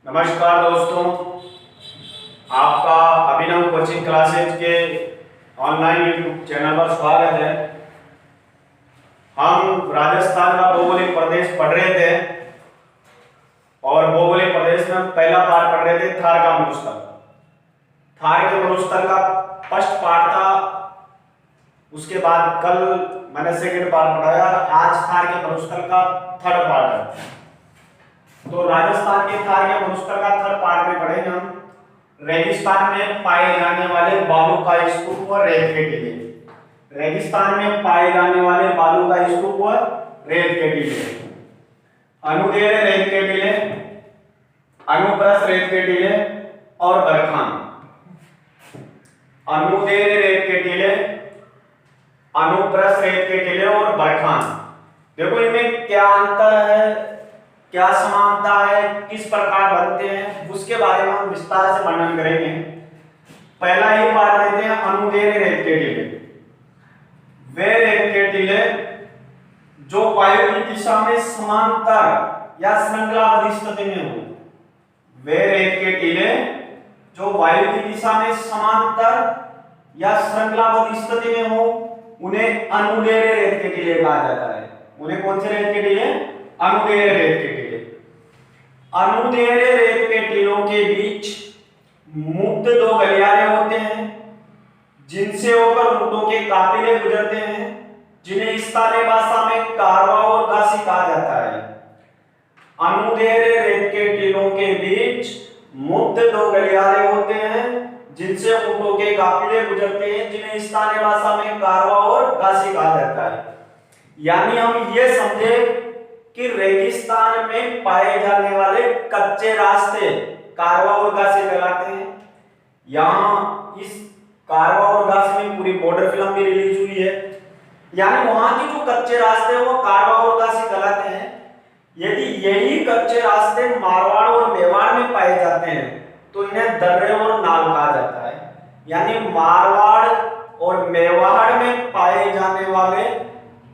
नमस्कार दोस्तों, आपका अभिनव कोचिंग क्लासेज के ऑनलाइन यूट्यूब चैनल पर स्वागत है। हम राजस्थान का भौगोलिक प्रदेश पढ़ रहे थे और भौगोलिक प्रदेश में पहला पार्ट पढ़ रहे थे थार का मरुस्थल। थार के मरुस्थल का फर्स्ट पार्ट था, उसके बाद कल मैंने सेकंड पार्ट पढ़ाया। आज थार के मरुस्थल का थर्ड पार्ट है। तो राजस्थान के थार के मरुस्थल का थर्ड पार्ट में पढ़ेंगे हम रेगिस्तान में पाए जाने वाले बालू का स्तूप और रेत के टीले। रेगिस्तान में पाए जाने वाले बालू का स्तूप और रेत के टीले, अनुदैर्घ्य रेत के टीले, अनुप्रस्थ रेत के टीले और बरखान। अनुदैर्घ्य रेत के टीले, अनुप्रस्थ रेत के टीले और बरखान। देखो इनमें क्या अंतर है, क्या समानता है, किस प्रकार बनते हैं, उसके बारे में हम विस्तार से वर्णन करेंगे। पहला ही पार्ट लेते हैं अनुदैर्घ्य रेत के टीले। वे रेत के टीले जो वायु की दिशा में समांतर या श्रृंखलाबद्ध स्थिति में हो। वे रेत के टीले जो वायु की दिशा में समांतर या श्रृंखलाबद्ध स्थिति में हो, उन्हें अनुदैर्घ्य रेत के टीले कहा जाता है। उन्हें कौन से रेत के टीले? अनुदैर्घ्य रेत के टीले। अनुदैर्घ्य रेत के टीलों के बीच मुक्त दो गलियारे होते हैं, जिनसे होकर ऊंटों के काफिले गुजरते हैं, जिन्हें स्थानीय भाषा में कारवा और गासी कहा जाता है। अनुदैर्घ्य रेत के टीलों के बीच मुक्त दो गलियारे होते हैं, जिनसे ऊंटों के काफिले गुजरते हैं, जिन्हें स्थानीय भाषा में कारवा और गासी कहा जाता है। यानी हम ये समझे कि रेगिस्तान में पाए जाने वाले कच्चे रास्ते कारवा और गासी कहलाते हैं। यहाँ इस कारवा और गासी में पूरी बॉर्डर फिल्म भी रिलीज हुई है। यानी वहां के जो कच्चे रास्ते वो कारवा और गासी कहलाते हैं। यदि यही कच्चे रास्ते मारवाड़ और मेवाड़ में पाए जाते हैं तो इन्हें दर्रे और नाल कहा जाता है। यानी मारवाड़ और मेवाड़ में पाए जाने वाले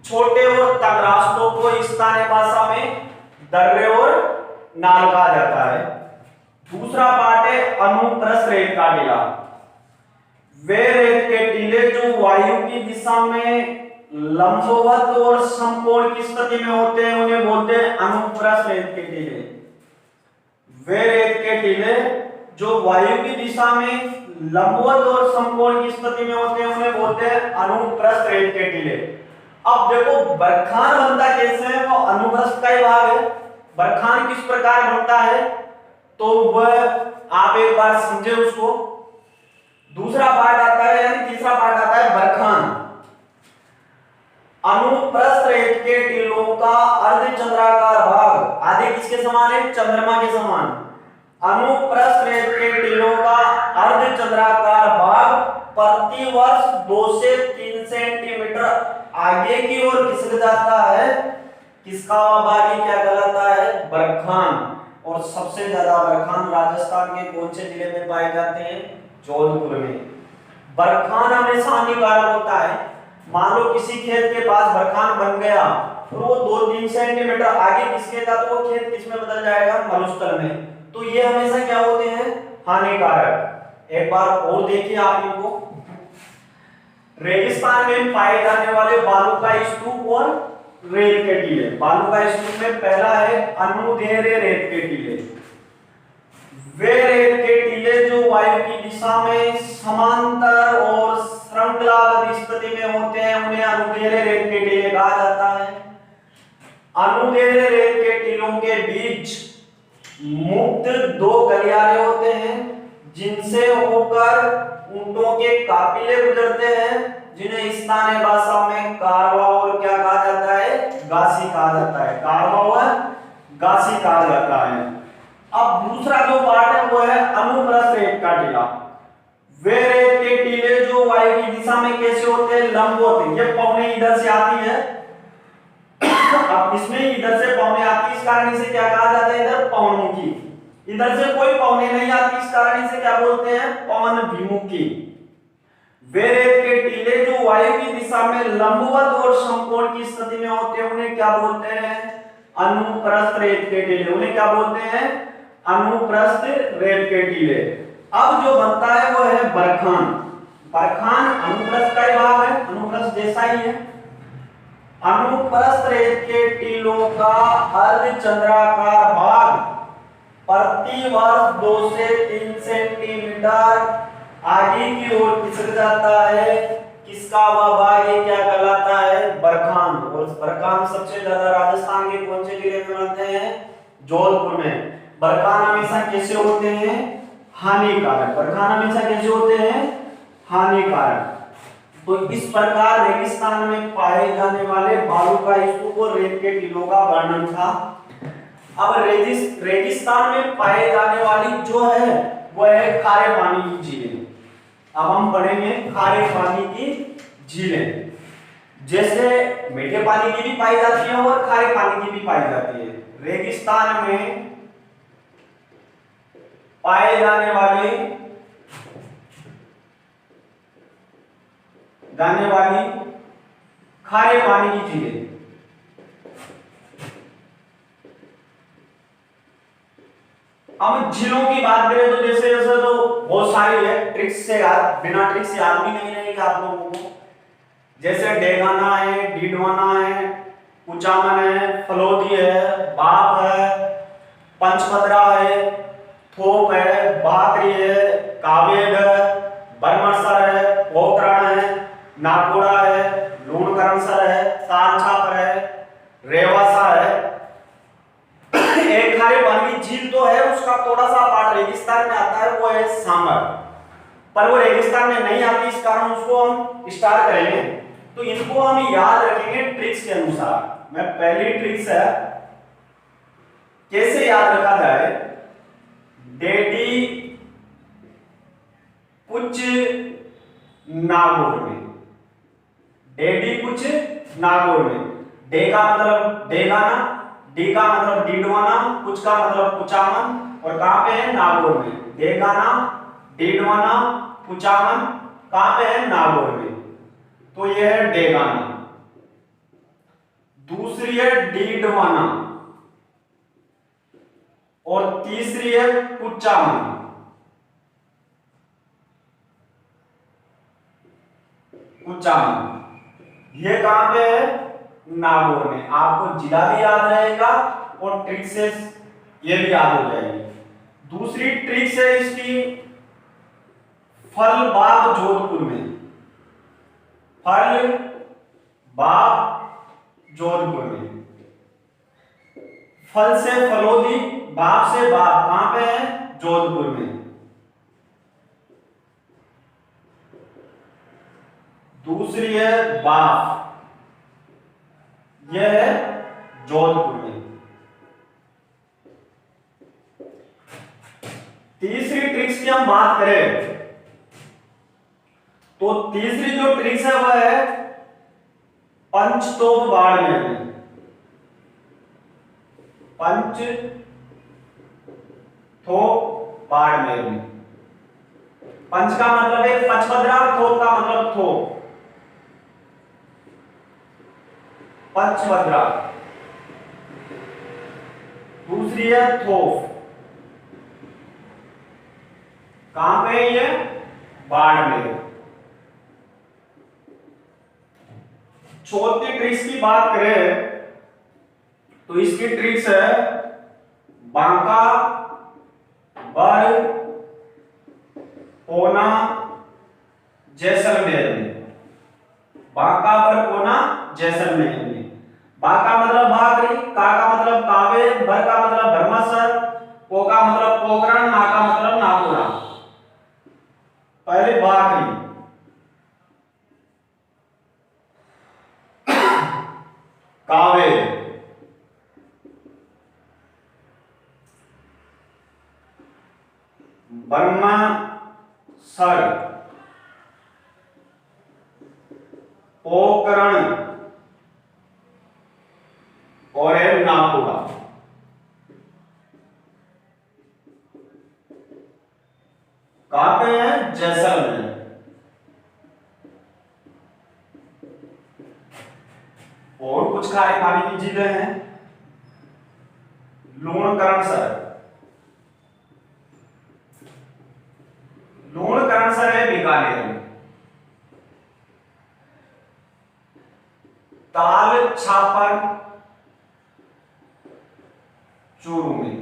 छोटे और तंग रास्तों को स्थानीय भाषा में दर्रे और नाल कहा जाता है। दूसरा पार्ट है अनुप्रस्थ रेत का टीला। वे रेत के टीले जो वायु की दिशा में लंबवत और समकोण की स्थिति में होते हैं, उन्हें बोलते हैं अनुप्रस्थ रेत के टीले। वे रेत के टीले जो वायु की दिशा में लंबवत और समकोण की स्थिति में होते हैं, उन्हें बोलते हैं अनुप्रस्थ रेत के टीले। अब देखो बरखान बनता कैसे है, वो अनुप्रस्थ का ही भाग है। बरखान किस प्रकार बनता है तो वह आप एक बार समझे उसको। दूसरा पार्ट आता है यानी तीसरा पार्ट आता है बरखान। अनुप्रस्थ रेत के टीलों का अर्धचंद्राकार भाग आधे किसके समान है? चंद्रमा के समान। अनुप्रस्थ रेत के टीलों का अर्धचंद्राकार भाग प्रति वर्ष 2 से 3 सेंटीमीटर आगे की ओर खिसक जाता है। किसका भाग क्या कहलाता है? बरखान। और सबसे ज्यादा बरखान राजस्थान के कौन से जिले में पाए जाते हैं? जोधपुर में। बरखान हमेशा हानिकारक होता है। मान लो किसी खेत के पास बरखान बन गया और वो 2-3 सेंटीमीटर आगे खिसकेगा तो वो खेत किस में बदल जाएगा? मरुस्थल में। तो ये हमेशा क्या होते हैं? हानिकारक। एक बार और देखिए आप इनको। रेगिस्तान में पाए जाने वाले बालू का स्तूप और रेत के टीले। बालू का स्तूप में पहला है अनुदैर्घ्य रेत के टीले। वे रेत के टीले जो वायु की दिशा में समांतर और श्रृंखलाबद्ध स्थिति में होते हैं, उन्हें अनुदैर्घ्य रेत के टीले कहा जाता है। अनुदैर्घ्य रेत के टीलों के बीच मुक्त दो गलियारे होते हैं, जिनसे होकर ऊंटों के काफिले गुजरते हैं, जिन्हें स्थानीय भाषा में कारवा और क्या कहा जाता है? गासी कहा जाता है। कारवा और गासी कहा जाता है। अब दूसरा जो पार्ट है वो है अनुप्रस्थ रेत का टीला। वे रेत के टीले जो वायु की दिशा में कैसे होते हैं? लंब होते हैं। ये पौने इधर से आती है, अब इसमें इधर से पौने आती है, इस कारण इसे क्या कहा जाता है? इधर पवनमुखी। इधर से कोई पौने नहीं आती, इस कारण इसे क्या बोलते हैं? पवन विमुखी। वे रेत के टीले जो वायु की दिशा में लंबवत और समकोण की स्थिति में होते हैं, उन्हें क्या बोलते हैं? अनुप्रस्थ रेत के टीले। उन्हें क्या बोलते हैं? अनुप्रस्थ रेत के टीले। अब जो बनता है वो है बरखान। बरखान अनुप्रस्थ का ही भाग है, अनुप्रस्थ जैसा ही है। अनुप्रस्थ रेत के टीलों का अर्धचंद्राकार भाग प्रति वर्ष 2 से 3 सेंटीमीटर आगे की ओर खिसक जाता है। किसका वह भाग, ये क्या कहलाता है, बरखान। और बरखान सबसे ज्यादा राजस्थान के कौन से जिले में बनते हैं, जोधपुर में। बरखान हमेशा कैसे होते हैं, हानिकारक। बरखान हमेशा कैसे होते हैं, हानिकारक। तो इस प्रकार रेगिस्तान में पाए जाने वाले बालू का स्तूप और रेत के टीलों का वर्णन था। अब रेगिस्तान में पाए जाने वाली जो है वो है खारे पानी की झीलें। अब हम पढ़ेंगे खारे पानी की झीलें। जैसे मीठे पानी की भी पाई जाती है और खारे पानी की भी पाई जाती है। रेगिस्तान में पाए जाने वाली खारे पानी की झीलें। अब झीलों की बात करें तो जैसे जैसे तो बहुत सारी है, ट्रिक्स से याद, बिना ट्रिक्स से याद भी नहीं रहेगा आप लोगों को। जैसे डेगाना है, डीडवाना है, कुचामन है, फलोदी है, बाप है, पंचपदरा है, थोप है, बाकरी है, कावेद है, बरमसर है, पोखरण है, नाकोड़ा है, लूणकरणसर है, तालछापर है, रेवासा है। एक खारे पानी की झील तो है, उसका थोड़ा सा पार्ट रेगिस्तान में आता है, वो है सांबर। पर वो रेगिस्तान में नहीं आती, इस कारण उसको हम स्टार्ट करेंगे। तो इनको हम याद रखेंगे ट्रिक्स के अनुसार। मैं पहली ट्रिक्स है, कैसे याद रखा जाए, डेडी कुछ नागौर में। डेडी कुछ नागौर में। डे का मतलब डेगाना, डी का मतलब डीडवाना, कुछ का मतलब कुचामन, और कहां पे है, नागौर में। डेगाना, डीडवाना, कुचामन कहां पे है, नागौर में। तो ये है डेगाना। दूसरी है डीडवाना और तीसरी है कुचामन। कुचामन ये कहां पे है, नागौर में। आपको जिला भी याद रहेगा और ट्रिक से ये भी याद हो जाएगी। दूसरी ट्रिक है इसकी, फल बाग जोधपुर में। फल बाग जोधपुर में। फल से फलोदी, बाग से बाग कहां पे है, जोधपुर में। दूसरी है बाग, यह है जोधपुर में। तीसरी ट्रिक्स की हम बात करें तो तीसरी जो ट्रिक्स है वह है पंचतोप बाड़मेर में। पंचतोप बाड़मेर में। पंच का मतलब है पंचभद्रा, थोप का मतलब थोप, पंचभद्रा। दूसरी है थोप, कहां पे है ये, बाड़मेर। चौथी ट्रिक्स की बात करें तो इसकी ट्रिक्स है बांका, बर, कोना, जैसलमेर में। बांका, बर, कोना, जैसलमेर में। बांका मतलब बाकरी, का मतलब कावे, बर का मतलब भरमसर, को का मतलब पोखरण, ना का मतलब नाकोड़ा। पहले बाकरी, कावे, बरमसर, पोखरण और है नाकोड़ा। कहां पे है, जैसलमेर। और कुछ खारे पानी की झीलें हैं, लूणकरणसर, ताल छापर चूरू में,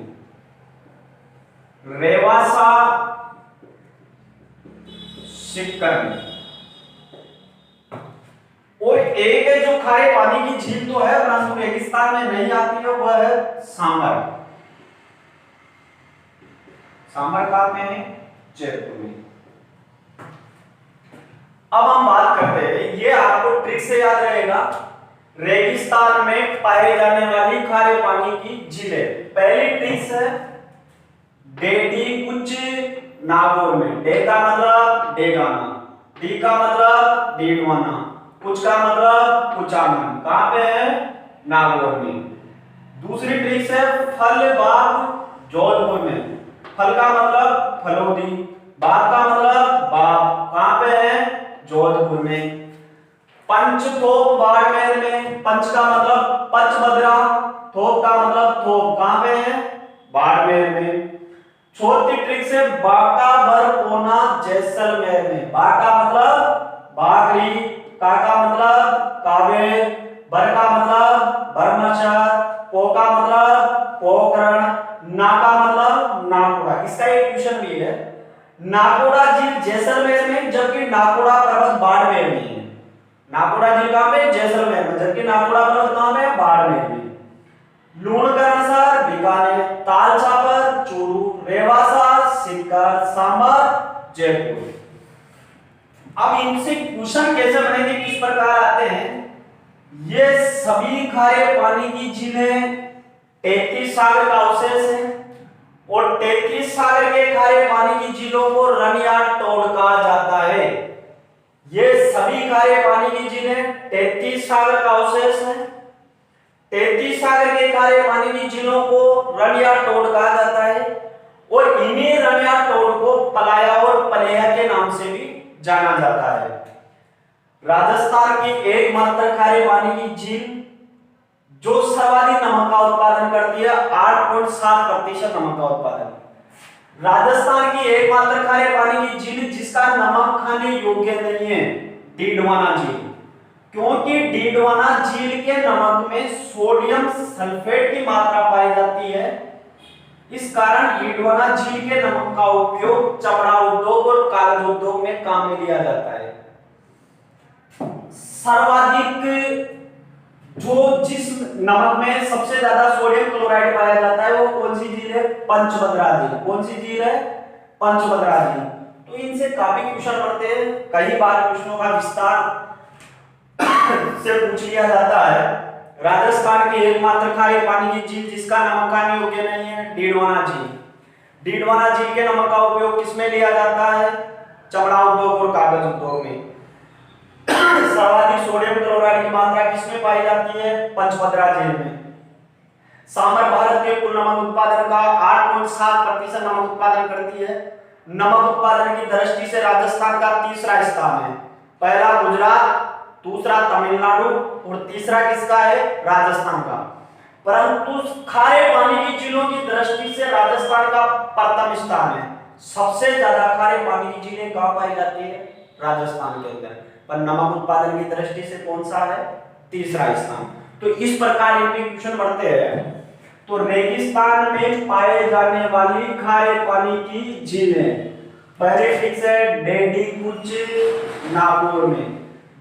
रेवासा सीकर में। और एक है जो खारे पानी की झील तो है परंतु रेगिस्तान में नहीं आती है, वह है सांबर। सांबर कहां में है? जयपुर में। अब हम बात करते हैं, ये आपको ट्रिक से याद रहेगा, रेगिस्तान में पाए जाने वाली खारे पानी की झीलें। पहली ट्रिक है डेडी कुछ नागौर में। डे का मतलब डेगाना, डी का मतलब डीडवाना, कुछ का मतलब कुचामन। कहां पे है? नागौर में। दूसरी ट्रिक है फल बाग जौनपुर में। फल का मतलब फलोदी, बाग का मतलब बाग। कहां पे है? जोधपुर में। पंच थोप बाड़मेर में। पंच का मतलब पचमदरा, थोप का मतलब थोप। कहां पे है? बाड़मेर में। चौथी ट्रिक से बाका बरपोना जैसलमेर में। बा का मतलब बागरी, का मतलब कावेर, बर का मतलब बरमचर, पो का मतलब पोकरण, ना का मतलब नाकोड़ा। इसका एक क्वेश्चन भी है, नाकोड़ा झील जैसलमेर में जबकि नाकोड़ा पर्वत बाड़मेर में है। नाकोड़ा झील कहां पे? जैसलमेर में, जबकि नाकोड़ा पर्वत कहां पे? बाड़मेर में। लूणकरणसर बीकानेर, ताल छापर चूरू, रेवासा सीकर, सांबर जयपुर। अब इनसे क्वेश्चन कैसे बनेंगे, किस प्रकार आते हैं? ये सभी खारे पानी की झीलें 33 सागर का अवशेष है और 33 सागर के खारे पानी की झीलों को रनियाटोड़ कहा जाता है। ये सभी खारे पानी की झीलें 33 सागर का अवशेष है। 33 सागर के खारे पानी की झीलों को रनियाटोड़ कहा जाता है और इन्हीं रनियाटोड़ को पलाया और पलेया के नाम से भी जाना जाता है। राजस्थान की एकमात्र खारे पानी की झील जो सर्वाधिक नमक का उत्पादन करती है, 8.7% नमक का उत्पादन। राजस्थान की एकमात्र खारे पानी की झील जिसका नमक खाने योग्य नहीं है, डीडवाना झील। क्योंकि डीडवाना झील के नमक में सोडियम सल्फेट की मात्रा पाई जाती है, इस कारण डीडवाना झील के नमक का उपयोग चमड़ा उद्योग और कागज उद्योग में काम में लिया जाता है। सर्वाधिक जो जिस नमक में सबसे ज्यादा सोडियम क्लोराइड पाया जाता है वो कौन सी झील है? पंचभद्रा झील। कौन सी झील है? पंचभद्रा झील। तो इनसे काफी क्वेश्चन पढ़ते हैं, कई बार क्वेश्चनों का विस्तार से पूछ लिया जाता है। राजस्थान की एकमात्र खारे पानी की झील जिसका नमक खाने योग्य नहीं है, डीडवाना झील। डीडवाना झील के नमक का उपयोग किसमें लिया जाता है? चमड़ा उद्योग और कागज उद्योग में। सर्वाधिक सोडियम क्लोराइड की मात्रा किसमें पाई जाती है? पंचभद्रा झील में। सांबर भारत के कुल नमक उत्पादन का 8.7% नमक उत्पादन करती है। नमक उत्पादन की दृष्टि से राजस्थान का तीसरा स्थान है। पहला गुजरात, दूसरा तमिलनाडु और तीसरा किसका है? राजस्थान का। परंतु खारे पानी की झीलों की दृष्टि से राजस्थान का प्रथम स्थान है। सबसे ज्यादा खारे पानी की झीलें कहां पाई जाती है? राजस्थान के अंदर। पर नमक उत्पादन की दृष्टि से कौन सा है? तीसरा स्थान। तो इस प्रकार इनके क्वेश्चन बढ़ते हैं। तो रेगिस्तान में पाए जाने वाली खारे पानी की झीलें, पहले ट्रिक है डेडी कुछ नागौर में।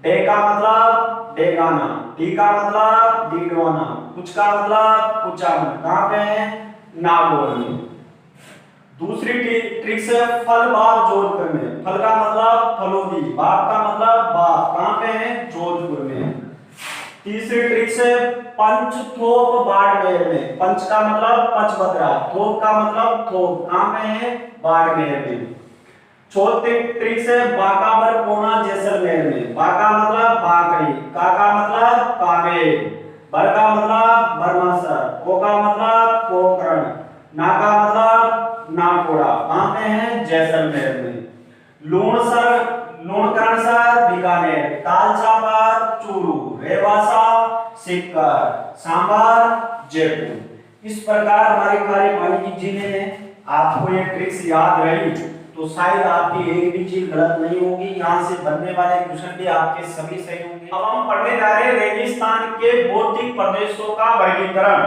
डे का मतलब डेगाना, डी का मतलब डीडवाना, कुछ का मतलब कुचामन। कहां पे है? नागौर में। दूसरी ट्रिक से फल बाग जोधपुर में। फल का मतलब फलोदी, बाग का मतलब बाग। कहां पे है? जोधपुर में। तीसरी ट्रिक से पंच थोप बाड़मेर में। पंच का मतलब पचभद्रा, थोप का मतलब थोप। कहां पे है? बाड़मेर में। चौथी ट्रिक से बाकाबर कोना जैसलमेर में। बाका मतलब बाकरी, का मतलब कावेर, बर का मतलब बरमसर, को का मतलब पोकरण, ना का मतलब नाकोड़ा। कहां पे है? जैसलमेर में। लूणकरणसर बीकानेर, ताल छापर चूरू, रेवासा सीकर, सांबर जयपुर। इस प्रकार हमारे खारे पानी की झीलें हैं। आपको ये ट्रिक्स याद रही तो शायद आपकी एक भी चीज गलत नहीं होगी। यहाँ से बनने वाले क्वेश्चन भी आपके सभी सही होंगे। अब हम पढ़ने जा रहे हैं रेगिस्तान के भौतिक प्रदेशों का वर्गीकरण।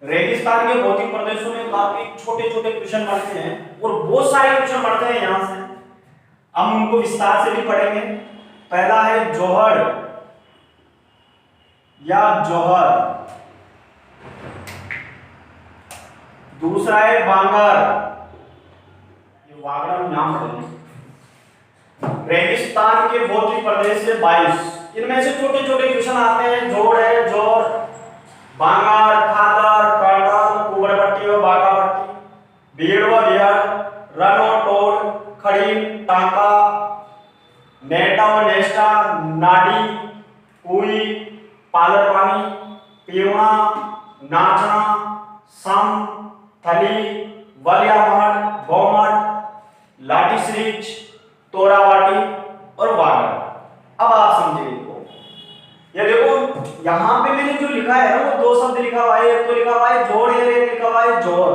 रेगिस्तान के भौतिक प्रदेशों में काफी छोटे छोटे क्वेश्चन बनते हैं और बहुत सारे क्वेश्चन बनते हैं यहाँ से। हम उनको विस्तार से भी पढ़ेंगे। पहला है जोहर या जौहर, दूसरा है बांगर, ये वागड़ हम नाम पढ़ेंगे। रेगिस्तान के भौतिक प्रदेश से 22, इनमें से छोटे छोटे क्वेश्चन आते हैं। जोड़ है जोर, बांगर, खादर, कर्दल, कुबड़पट्टी और बाकापट्टी, भीड़ व बिहार, रन और टोड़, खड़ी, टांका, नेटा और नेस्टा, नाडी, कुई, पालर पानी, पीवना, नाचना, सम, थली, वलियामठ, गौमठ, लाठीसरीच, तोरावाटी और वागड़। अब आप समझिए इनको। ये देखो यहाँ पे मैंने जो लिखा है ना, वो दो शब्द लिखा हुआ है। एक तो लिखा हुआ है जोड़ और एक लिखा हुआ है जोर।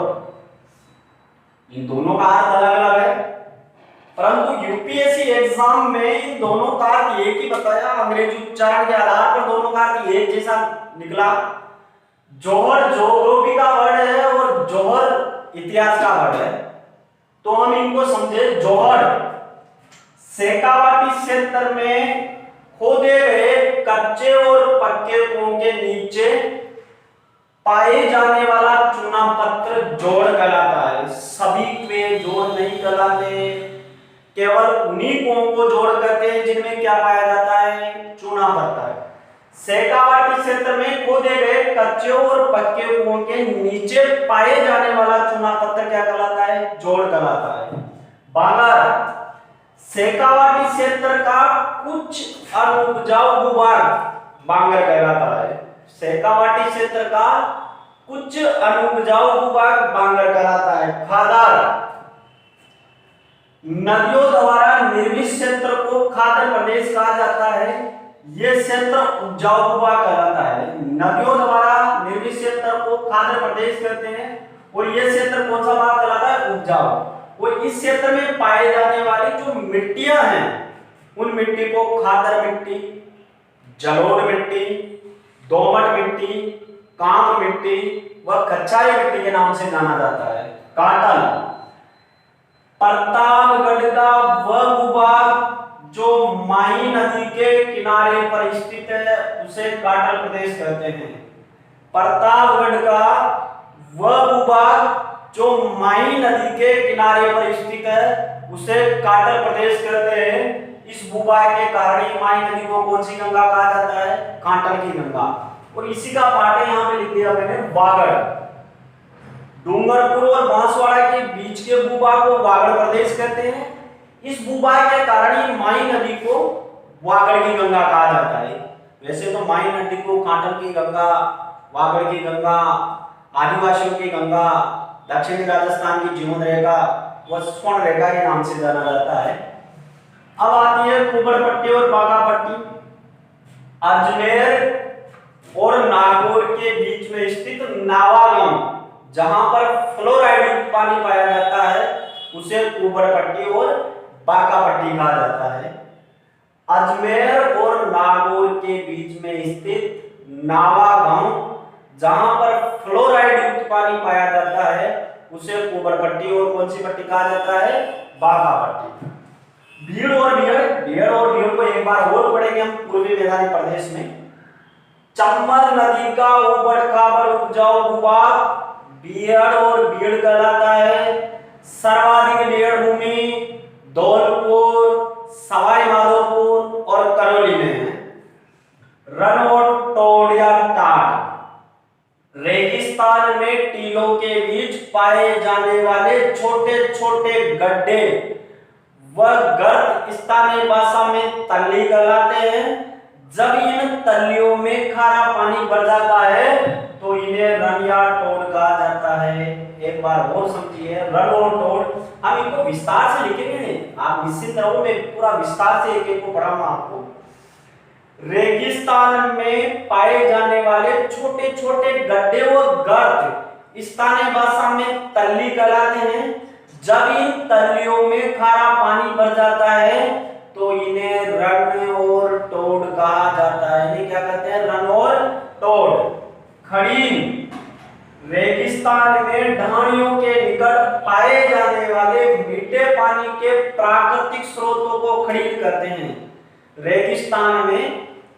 इन दोनों का अर्थ अलग अलग है, परंतु यूपीएससी एग्जाम में इन दोनों का अर्थ एक ही बताया। अंग्रेजी उच्चारण के आधार पर दोनों का अर्थ एक जैसा निकला। जोहर ज्योग्राफी का वर्ड है और जोहर इतिहास का वर्ड है। तो हम इनको समझे। जोहर शेखावाटी क्षेत्र में खोदे गए कच्चे और पक्के कुओं के नीचे पाए जाने वाला चूना पत्थर जोड़ कहलाता है। सभी कुएं जोड़ नहीं कहलाते, केवल उन्हीं कुओं को जोड़ कहते हैं जिनमें क्या पाया जाता है, चूना पत्थर। शेखावाटी क्षेत्र में खोदे गए कच्चे और पक्के कुओं के नीचे पाए जाने वाला चूना पत्थर क्या कहलाता है, जोड़ कहलाता है। बांगर शेखावाटी क्षेत्र का कुछ अनुपजाऊ भूभाग बांगर कहलाता है। शेखावाटी क्षेत्र का कुछ अनुपजाऊ भूभाग बांगर कहलाता है। खादर नदियों द्वारा निर्मित क्षेत्र को खादर प्रदेश कहा जाता है। यह क्षेत्र उपजाऊ भूभाग कहलाता है। नदियों द्वारा निर्मित क्षेत्र को खादर प्रदेश कहते हैं और यह क्षेत्र कौन सा भाग कहलाता है, उपजाऊ। वो इस क्षेत्र में पाए जाने वाली जो मिट्टियां हैं उन मिट्टी को खादर मिट्टी, जलोढ़ मिट्टी, दोमट मिट्टी, कांप मिट्टी व कच्चाई मिट्टी के नाम से जाना जाता है। काटल प्रतापगढ़ का वह भूभाग जो माही नदी के किनारे पर स्थित है उसे काटल प्रदेश कहते हैं। प्रतापगढ़ का वह भूभाग जो माही नदी के किनारे पर स्थित है उसे काटल प्रदेश कहते हैं। इस भूभाग के कारण ही माही नदी को कौन सी गंगा कहा जाता है, काटल की गंगा। और इसी का पार्ट है यहाँ पे लिख दिया मैंने वागड़। डूंगरपुर और बांसवाड़ा के बीच के भूभाग को वागड़ प्रदेश कहते हैं। इस भूभाग के कारण ही माही नदी को वागड़ की गंगा कहा जाता है। वैसे तो माही नदी को काटल की गंगा, वागड़ की गंगा, आदिवासियों की गंगा, दक्षिणी राजस्थान की जीवन रेखा व स्वर्ण रेखा के नाम से जाना जाता है। अब आती है कुबड़पट्टी और बागापट्टी। अजमेर और नागौर के बीच में स्थित नावागांव, जहां पर फ्लोराइड युक्त पानी पाया जाता है, उसे कुबड़पट्टी और बागापट्टी कहा जाता है। अजमेर और नागौर के बीच में स्थित नावागांव, जहां पर फ्लोराइड युक्त पानी पाया जाता है, उसे कुबड़पट्टी और कौन सी पट्टी कहा जाता है, बागापट्टी। भीड़ और भीड़ को एक बार और पढ़ेंगे हम पूर्वी मैदानी प्रदेश में। चंबल नदी का उबड़ खाबड़ उपजाऊ भूभाग भीड़ और भीड़ कहलाता है। सर्वाधिक भीड़ भूमि धौलपुर, सवाई माधोपुर और करौली में है। रन और टोड़ या टाट रेगिस्तान में टीलों के बीच पाए जाने वाले छोटे छोटे गड्ढे व गर्त स्थानीय भाषा में तल्ली कहलाते हैं। जब इन तल्लियों में खारा पानी भर जाता है तो इन्हें रन या टोड़ कहा जाता है। एक बार और समझिए, रन और टोड़। हम इनको विस्तार से लिखेंगे, आप निश्चित रहो, मैं पूरा विस्तार से एक एक को पढ़ाऊंगा आपको। रेगिस्तान में पाए जाने वाले छोटे छोटे गड्ढे व गर्त स्थानीय भाषा में तल्ली कहलाते हैं। जब इन तलियों में खारा पानी भर जाता है तो इन्हें रण और टोड कहा जाता है। इन्हें क्या कहते हैं? रण और टोड। खड़ीन रेगिस्तान में ढाणियों के निकट पाए जाने वाले मीठे पानी के प्राकृतिक स्रोतों को खड़ीन कहते हैं। रेगिस्तान में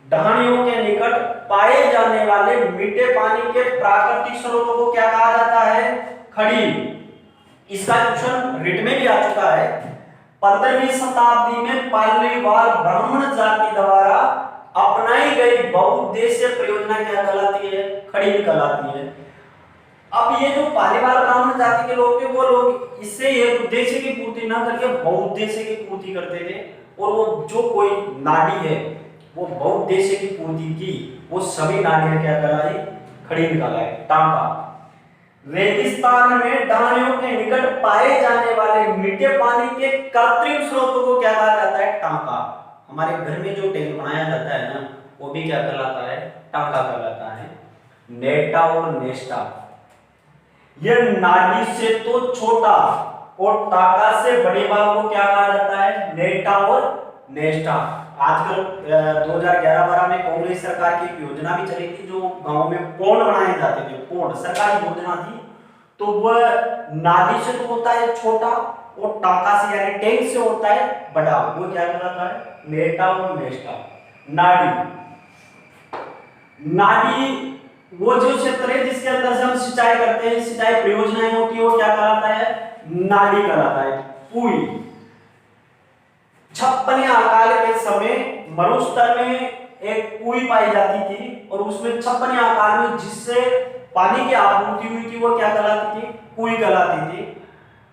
ढाणियों के निकट पाए जाने वाले मीठे पानी के प्राकृतिक स्रोतों को क्या कहा जाता है? खड़ीन। इसका क्वेश्चन रिट में भी आ चुका है। 15वीं शताब्दी में पालीवाल ब्राह्मण जाति द्वारा अपनाई गई बहुउद्देशीय परियोजना क्या कहलाती है? खड़ीन कहलाती है। अब ये जो पालीवाल ब्राह्मण जाति के लोग थे वो लोग इससे एक उद्देश्य की पूर्ति ना करके बहुउद्देश्य की पूर्ति करते थे, और वो जो कोई नाड़ी है वो बहुउद्देश्य की पूर्ति की, वो सभी नाड़ियां क्या कहलाई? खड़ीन कहलाई। टांका रेगिस्तान में ढाणियों के निकट पाए जाने वाले मीठे पानी के कृत्रिम स्रोतों को क्या कहा जाता है? टांका। हमारे घर में जो टैंक बनाया जाता है ना, वो भी क्या कहलाता है? टांका कहलाता है। नेटा और नेस्टा, यह नाड़ी से तो छोटा और टाका से बड़े भाग को क्या कहा जाता है? नेटा और नेस्टा। आजकल 2011-12 में कांग्रेस सरकार की एक योजना भी चली थी, जो गांव में पोंड बनाए जाते थे। पोंड सरकारी योजना थी, तो वह नाड़ी से तो होता है छोटा और टाका से यानी टैंक से होता है बड़ा, वो क्या कहलाता है? नेटा और नेस्टा। नाड़ी वो जो क्षेत्र है जिसके अंदर से हम सिंचाई करते हैं, सिंचाई परियोजनाएं होती है, वो क्या कहलाता है? नाड़ी कहलाता है। पुई 56वें अकाल के समय मरुस्थल में एक पुई पाई जाती थी, और उसमें 56वें अकाल में जिससे पानी की आपूर्ति हुई थी वो क्या कहलाती थी? पुई कहलाती थी।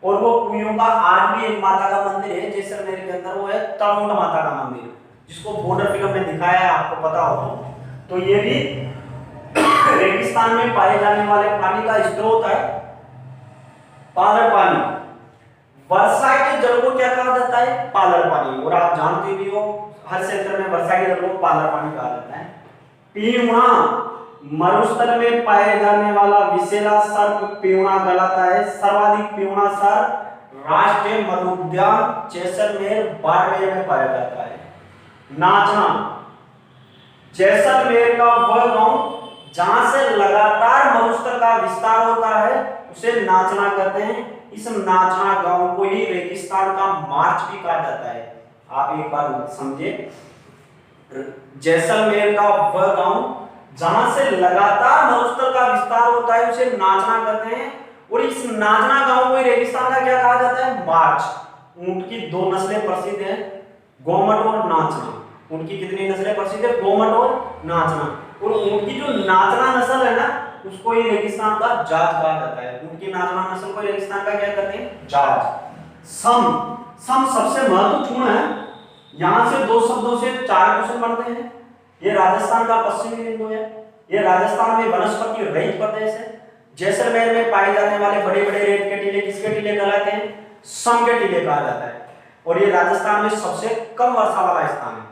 और वो पुइयों का आज भी एक माता का मंदिर है जैसलमेर के अंदर, वो है तमुंड माता का मंदिर, जिसको बॉर्डर फिल्म में दिखाया है, आपको पता हो तो। ये भी रेगिस्तान में पाए जाने वाले पानी का स्रोत है, पालर पानी। वर्षा के जल को क्या कहा जाता है? पालर पानी। और आप जानते भी हो हर क्षेत्र में वर्षा के जल को पालर पानी कहा जाता है। पीवणा मरुस्थल में पाए जाने वाला विशेला सर्प पीवणा कहलाता है। सर्वाधिक पीवणा सर्प राष्ट्रीय मधुउद्यान जैसलमेर बाड़मेर में पाया जाता है। नाचना जैसलमेर का वह गांव जहां से लगातार मरुस्थल का विस्तार होता है उसे नाचना कहते हैं। इस नाचना गांव को ही रेगिस्तान का मार्च भी कहा जाता है। आप एक बार समझे, जैसलमेर का वह गांव जहां से लगातार मरुस्थल का विस्तार होता है उसे नाचना कहते हैं। और इस नाचना गांव को रेगिस्तान का क्या कहा जाता है? मार्च। ऊंट की 2 नस्लें प्रसिद्ध हैं, गोमट और नाचना। उनकी कितनी नस्लें प्रसिद्ध है? गोमट और नाचना। और उनकी जो नाचना नस्ल है ना, उसको ही रेगिस्तान का जाट कहा जाता है। उनकी नाचना नस्ल को रेगिस्तान का क्या कहते हैं? जाट। सम सबसे महत्वपूर्ण है, यहां से 2 शब्दों से 4 क्वेश्चन बनते हैं। ये राजस्थान का पश्चिमी बिंदु है, ये राजस्थान में वनस्पति रहित प्रदेश है। जैसलमेर में पाए जाने वाले बड़े बड़े रेत के टीले किसके टीले कहलाते हैं? सम के टीले कहा जाता है। और ये राजस्थान में सबसे कम वर्षा वाला स्थान है।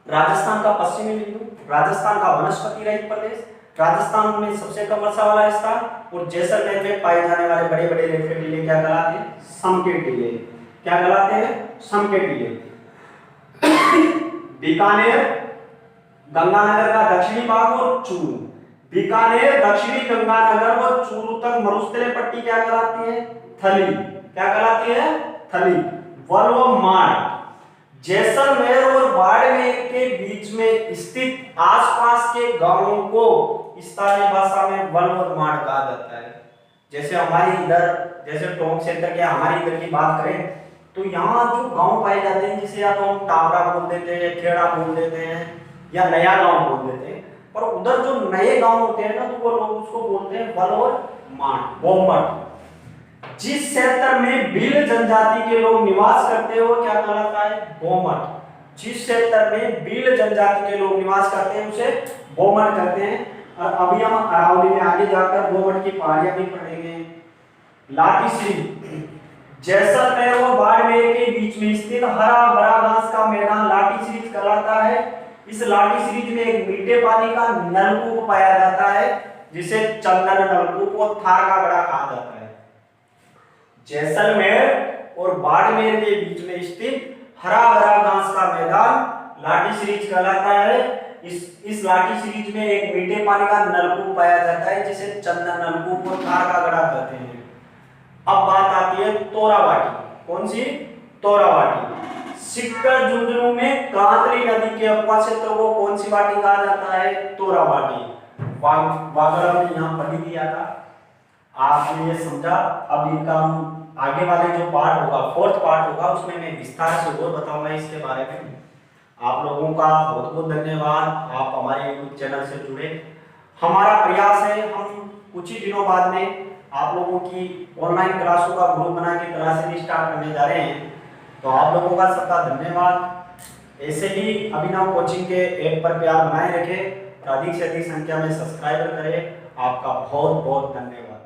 राजस्थान का पश्चिमी बिंदु, राजस्थान का वनस्पति रहित प्रदेश, राजस्थान में सबसे कम वर्षा वाला स्थान, और जैसलमेर में पाए जाने वाले बड़े बड़े रेत के टीले क्या कहलाते हैं? सम के टीले। क्या कहलाते हैं? सम के टीले। बीकानेर गंगानगर का दक्षिणी भाग और चूरू, बीकानेर दक्षिणी गंगानगर और चूरू तक मरुस्थलीय पट्टी क्या कहलाती है? थली। क्या कहलाती है? थली। वन व मार्ग जैसलमेर और बाड़मेर के बीच में स्थित आसपास के गांवों को स्थानीय भाषा में वन और मार्ग कहा जाता है। जैसे हमारी इधर, जैसे टोंक सेंटर के हमारी इधर की बात करें तो यहाँ जो गांव पाए जाते हैं जिसे या तो हम टावरा बोल देते हैं, खेड़ा बोल देते हैं, या नया गांव बोल देते हैं, पर उधर जो नए गांव होते हैं ना तो वो लोग उसको बोलते हैं वन और मार्ग, गोमट। जिस क्षेत्र में भील जनजाति के लोग निवास करते हैं वो क्या कहलाता है? गोमट। जिस क्षेत्र में भील जनजाति के लोग निवास करते हैं उसे गोमट कहते हैं। और अभी हम अरावली में आगे जाकर गोमट की पहाड़ियां भी पढ़ेंगे। लाटीश्री जैसलमेर और बाड़मेर के बीच में स्थित हरा भरा घास का मैदान लाटीश्री कहलाता है। इस लाटीश्री में एक मीठे पानी का नलकूप पाया जाता है जिसे चंदन नलकूप और थार का गड़ा कहा जाता है। जैसलमेर और बाड़मेर के बीच में स्थित हरा भरा घास का मैदान लाठी सीरीज कहलाता है। इस लाठी सीरीज में एक मीठे पानी का नलकूप पाया जाता है जिसे चंदन नलकूप और थार का गड़ा कहते हैं। अब बात आती है तोरावाटी। कौन सी? तोरावाटी। सिक्कर झुंझुनू में कांतली नदी के उपवा क्षेत्र को कौन सी वाटी कहा जाता है? तोरावाटी। वागड़ में यहाँ पढ़ी दिया था, आपने ये समझा। अब इनका हम आगे वाले जो पार्ट होगा, फोर्थ पार्ट होगा, उसमें मैं विस्तार से और बताऊंगा इसके बारे में। आप लोगों का बहुत बहुत धन्यवाद, आप हमारे YouTube चैनल से जुड़े। हमारा प्रयास है हम कुछ ही दिनों बाद में आप लोगों की ऑनलाइन क्लासों का ग्रुप बना के क्लासेस स्टार्ट करने जा रहे हैं। तो आप लोगों का सबका धन्यवाद। ऐसे ही अभिनव कोचिंग के ऐप पर प्यार बनाए रखें और अधिक से अधिक संख्या में सब्सक्राइबर करें। आपका बहुत बहुत धन्यवाद।